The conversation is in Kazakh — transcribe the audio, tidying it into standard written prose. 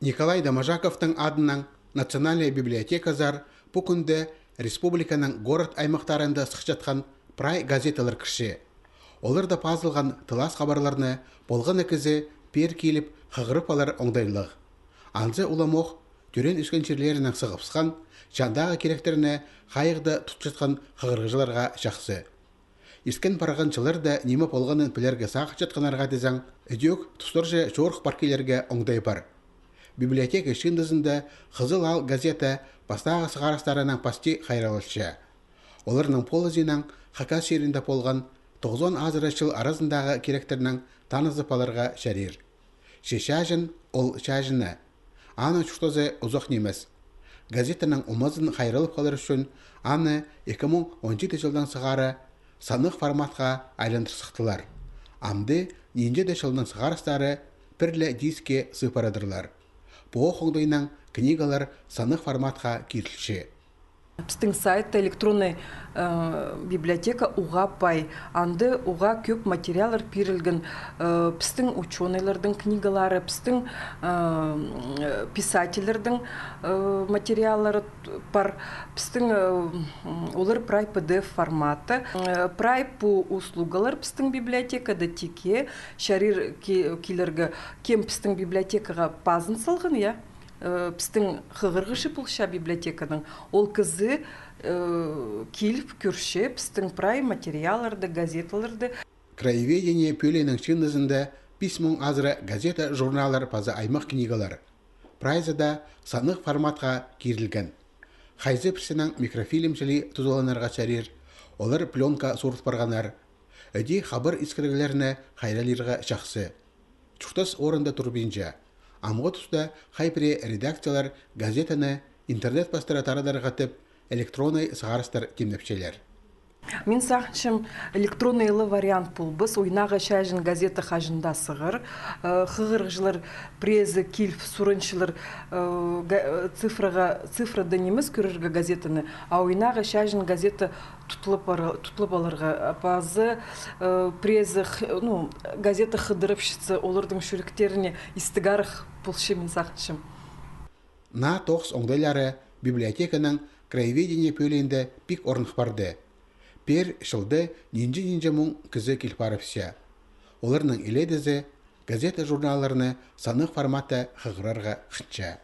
Николай Домажаковтың адынан Национальная библиотеказар бүкінді республиканың город аймақтарында сықчатқан прай газеталар кіші. Олар да пазылған тылас хабарларны болған екізі пер келіп қығырып алар оңдайлық. Анзы уламоқ түрен үскен жерлерінің сығыпсқан, жандағы керектеріне қайықты тұтчатқан қығырғыжыларға жақсы. Искен парағанчылар да немі болғанын пілерге сақ жатқанарға дезің, үдек тұстыржы жорық паркелерге оңдай бар. Библиотека шындызында Қызыл ал газета бастағы сығарыстарының пасти қайралылшы. Оларының полызинің хакас жерінде болған 90 азырашыл арасындағы керектерінің танызып аларға шәрер. Шешәжін ол шәжіні. Аны чүштозы ұзақ немес. Газетаның ұмазын қайрылып қалыр үшін аны 2017 жылдан сығары санық форматқа айландырсықтылар. Амды ненде де жылдың сығарыстары бірлі диске сыпарадырлар. Бұғы қоңдайынан книгалар санық форматқа кертілші. Біздің сайт электронный библиотека уға пай. Анды уға көп материалар берілген. Біздің ученыйлардың книгалары, біздің писательлердің материалары бар. Біздің олар прай PDF форматы. Прай по услугалар біздің библиотекада теке. Шарир келерге кем біздің библиотекаға пазын салған, я? Біздің қығырғышы бұлша библиотеканың. Ол кізі келіп көрше біздің прай материаларды, газеталарды. Краеведение пөленің шындызында письмон азыры газета журналар пазы аймақ книгалар. Прайзада санық форматқа керілген. Хайзы пірсінің микрофильмшілі тұзоланарға шәрер, олар пленка сұрт барғанар. Өде хабар искіргілеріне хайралырға жақсы. Чүқтас орында тұрбинжа. Амғы тұста хайпіре редакциялар газетаны интернет бастыратарадар қатып, электронный сығарыстар кемнепшелер. Мен сақшым электронныйлы вариант бұл. Біз ойнаға шәжін газета қажында сығыр. Қығырғылар презі, кельф, сұрыншылар цифрада неміз көріргі газетаны. А ойнаға шәжін газета тұтылып алырға. Базы презі, газета қыдырыпшысы олардың шүріктеріне істігарық бұлшы мен сақшым. На тоқс оңдайлары библиотеканың краеведение пөлінде пик орнық барды. Пер шылды нинжі мұң кізі келпарыпся. Оларның иледізі газета журналарыны санық форматы қығырарға қытча.